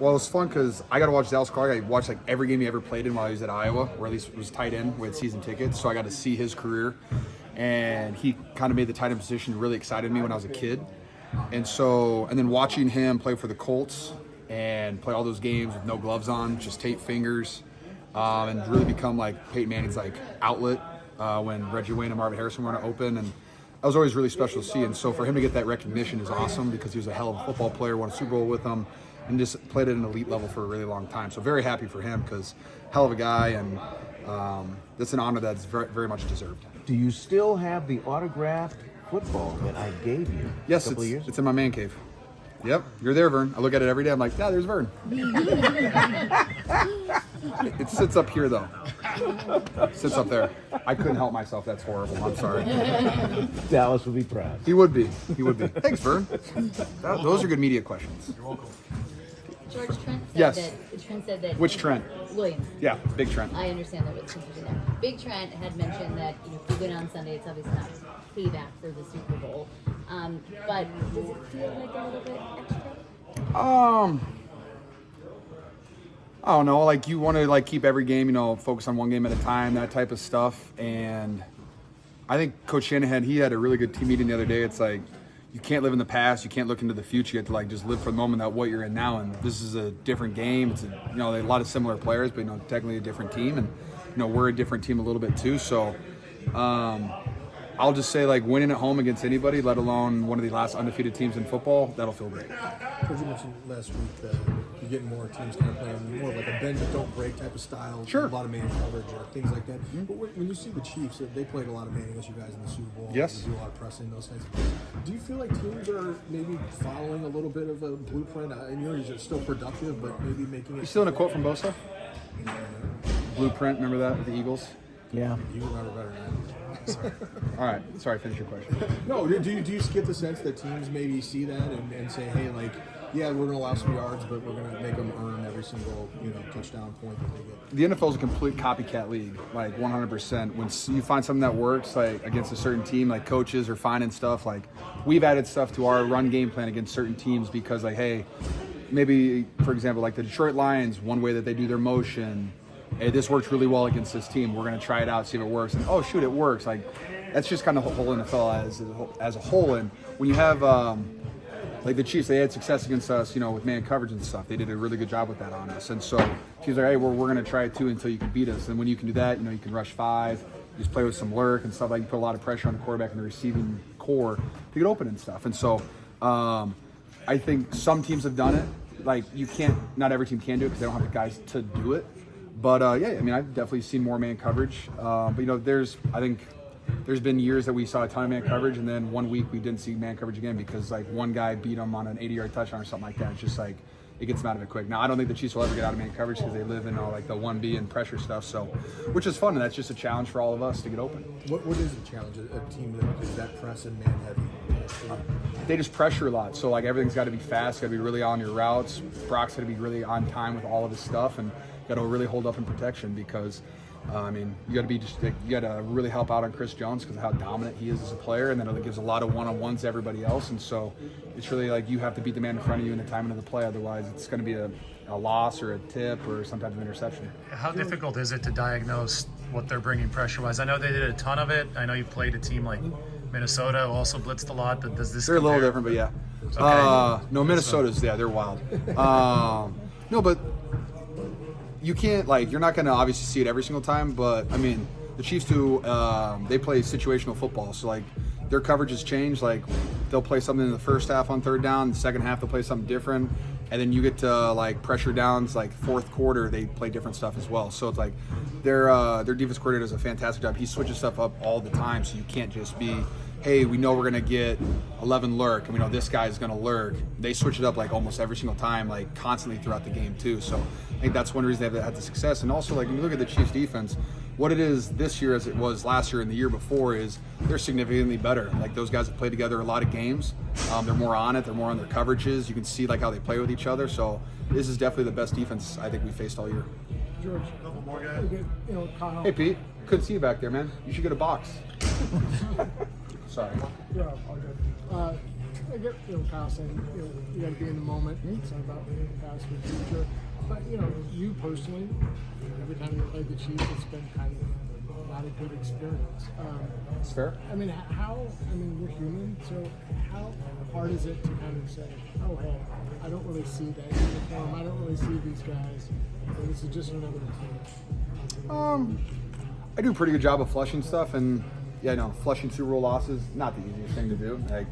Well, it's fun because I got to watch Dallas Clark. I watched like every game he ever played in while he was at Iowa, or at least was tight end. We had season tickets, so I got to see his career. And he kind of made the tight end position really excited me when I was a kid. And then watching him play for the Colts and play all those games with no gloves on, just tape fingers, and really become like Peyton Manning's like outlet when Reggie Wayne and Marvin Harrison were going to open. And that was always really special to see. And so for him to get that recognition is awesome because he was a hell of a football player, won a Super Bowl with them, and just played at an elite level for a really long time. So very happy for him because hell of a guy, and that's an honor that's very, very much deserved. Do you still have the autographed football that I gave you a couple of years ago? It's in my man cave. Yep, you're there, Vern. I look at it every day. I'm like, yeah, there's Vern. It sits up here, though. It sits up there. I couldn't help myself. That's horrible. I'm sorry. Dallas would be proud. He would be. He would be. Thanks, Vern. Those are good media questions. You're welcome. George, Trent said Yes. that. Trent said that. Which Trent? Williams. Yeah, big Trent. I understand that was confusion there. Big Trent had mentioned that if you win on Sunday, it's obviously not payback for the Super Bowl. But does it feel like a little bit extra? I don't know. Like you want to like keep every game, focus on one game at a time, that type of stuff. And I think Coach Shanahan, he had a really good team meeting the other day. It's like you can't live in the past, you can't look into the future. You have to like just live for the moment that what you're in now. And this is a different game. It's a lot of similar players, but technically a different team. And we're a different team a little bit too. So I'll just say like winning at home against anybody, let alone one of the last undefeated teams in football, that'll feel great. Coach, you mentioned last week that you're getting more teams kind of playing more like a bend but don't break type of style. Sure. A lot of man coverage or things like that. Mm-hmm. But when you see the Chiefs, they played a lot of man against you guys in the Super Bowl. Yes. They do a lot of pressing, those kinds of things. Do you feel like teams are maybe following a little bit of a blueprint? And you're still productive, but maybe making it. You still in a quote from Bosa? Blueprint, remember that with the Eagles? Yeah. You remember better than I. All right, sorry, finish your question. No, do you get the sense that teams maybe see that and say, hey, like, yeah, we're going to allow some yards, but we're going to make them earn every single touchdown point that they get? The NFL is a complete copycat league, like 100%. When you find something that works, like against a certain team, like coaches are finding stuff. Like we've added stuff to our run game plan against certain teams because, like, hey, maybe for example, like the Detroit Lions, one way that they do their motion. Hey, this works really well against this team. We're going to try it out, see if it works. And oh, shoot, it works. Like that's just kind of the whole NFL as a whole. And when you have like the Chiefs, they had success against us, with man coverage and stuff. They did a really good job with that on us. And so teams are, hey, we're going to try it too until you can beat us. And when you can do that, you can rush 5, you just play with some lurk and stuff. Like you put a lot of pressure on the quarterback and the receiving core to get open and stuff. And so I think some teams have done it. Like not every team can do it because they don't have the guys to do it. But I've definitely seen more man coverage. But I think there's been years that we saw a ton of man coverage, and then 1 week we didn't see man coverage again because like one guy beat them on an 80-yard touchdown or something like that. It's just like it gets them out of it quick. Now I don't think the Chiefs will ever get out of man coverage because they live in all like the 1B and pressure stuff. So, which is fun, and that's just a challenge for all of us to get open. What is the challenge? A team that is that press and man heavy? They just pressure a lot. So like everything's got to be fast, got to be really on your routes. Brock's got to be really on time with all of his stuff, and got to really hold up in protection because, you got to be you got to really help out on Chris Jones because of how dominant he is as a player, and then it gives a lot of one-on-ones to everybody else, and so it's really like you have to beat the man in front of you in the timing of the play, otherwise it's going to be a loss or a tip or some type of interception. How difficult is it to diagnose what they're bringing pressure-wise? I know they did a ton of it. I know you played a team like Minnesota who also blitzed a lot, but does this They're compare? a little different, but yeah. Okay. No, Minnesota's, they're wild. No, but you can't, you're not going to obviously see it every single time, but, the Chiefs do, they play situational football, so, their coverage has changed. They'll play something in the first half on third down, the second half they'll play something different, and then you get to, pressure downs, fourth quarter, they play different stuff as well. So it's their defense coordinator does a fantastic job. He switches stuff up all the time, so you can't just be, hey, we know we're going to get 11 lurk, and we know this guy's going to lurk. They switch it up almost every single time, constantly throughout the game too. So I think that's one reason they've had the success. And also, when you look at the Chiefs defense, what it is this year as it was last year and the year before is they're significantly better. Those guys have played together a lot of games. They're more on it. They're more on their coverages. You can see how they play with each other. So this is definitely the best defense I think we faced all year. George, A couple more guys. Kyle. Hey, Pete. Couldn't see you back there, man. You should get a box. Sorry. Yeah, all good. I get, Kyle saying, you got to be in the moment. It's not about the past or future. But, you personally, every time you played the Chiefs, it's been kind of not a good experience. It's fair. We're human, so how hard is it to kind of say, oh, hey, I don't really see that uniform, I don't really see these guys, so this is just another opponent? I do a pretty good job of flushing stuff, and flushing Super Bowl losses, not the easiest thing to do. Like,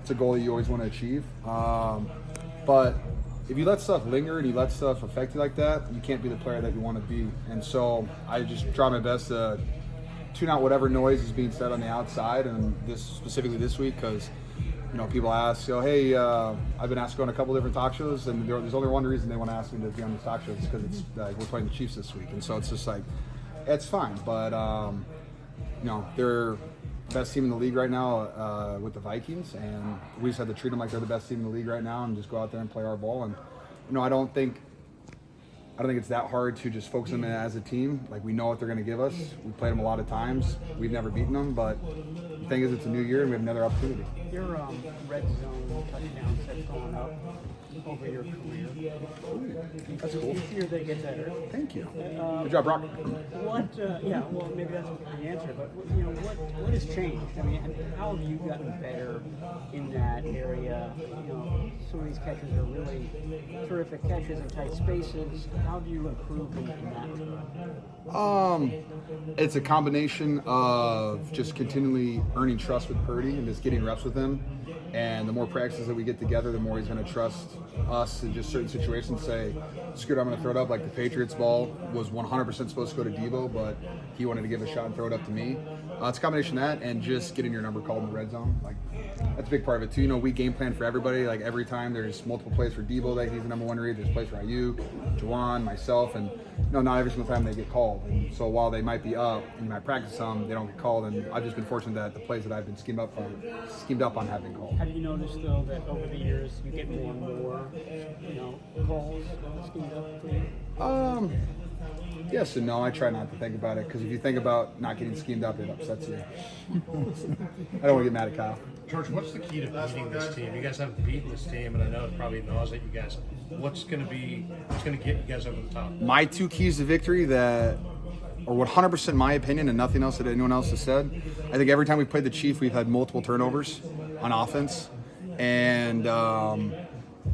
it's a goal that you always want to achieve. But if you let stuff linger and you let stuff affect you like that, you can't be the player that you want to be. And so I just try my best to tune out whatever noise is being said on the outside, and specifically this week, because people ask, hey, I've been asked to go on a couple different talk shows, and there's only one reason they want to ask me to be on these talk shows, because it's we're playing the Chiefs this week, and so it's just like, it's fine. But they're the best team in the league right now with the Vikings, and we just have to treat them like they're the best team in the league right now, and just go out there and play our ball. And I don't think it's that hard to just focus them in as a team. Like, we know what they're going to give us. We played them a lot of times. We've never beaten them, but the thing is, it's a new year and we have another opportunity. Your red zone touchdowns have gone up over your career. That's cool. Each year they get better. Thank you. Good job, Brock. Well, maybe that's the answer, but what has changed? How have you gotten better in that area? Some of these catches are really terrific catches in tight spaces. How do you improve in that? It's a combination of just continually earning trust with Purdy and just getting reps with him. And the more practices that we get together, the more he's going to trust us in just certain situations. Say, screw it, I'm going to throw it up. Like the Patriots ball was 100% supposed to go to Debo, but he wanted to give a shot and throw it up to me. It's a combination of that and just getting your number called in the red zone. Like, that's a big part of it too. We game plan for everybody. Like, every time there's multiple plays for Debo that he's the number one read. There's plays for Ayuk, Juwan, myself, and not every single time they get called. And so while they might be up and you might practice some, they don't get called. And I've just been fortunate that the plays that I've been schemed up on have been called. Have you noticed though that over the years you get more and more, calls schemed up for you? Yes and no. I try not to think about it, because if you think about not getting schemed up, it upsets you. I don't want to get mad at Kyle. George, what's the key to beating this team? You guys haven't beaten this team, and I know it probably gnaws at you guys. What's going to get you guys over the top? My two keys to victory that are 100% my opinion and nothing else that anyone else has said. I think every time we've played the Chiefs, we've had multiple turnovers on offense, and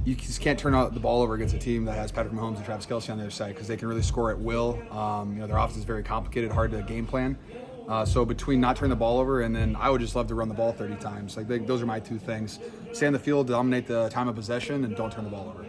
you just can't turn out the ball over against a team that has Patrick Mahomes and Travis Kelce on the other side, because they can really score at will. Their offense is very complicated, hard to game plan. So between not turning the ball over and then I would just love to run the ball 30 times. Those are my two things. Stay on the field, dominate the time of possession, and don't turn the ball over.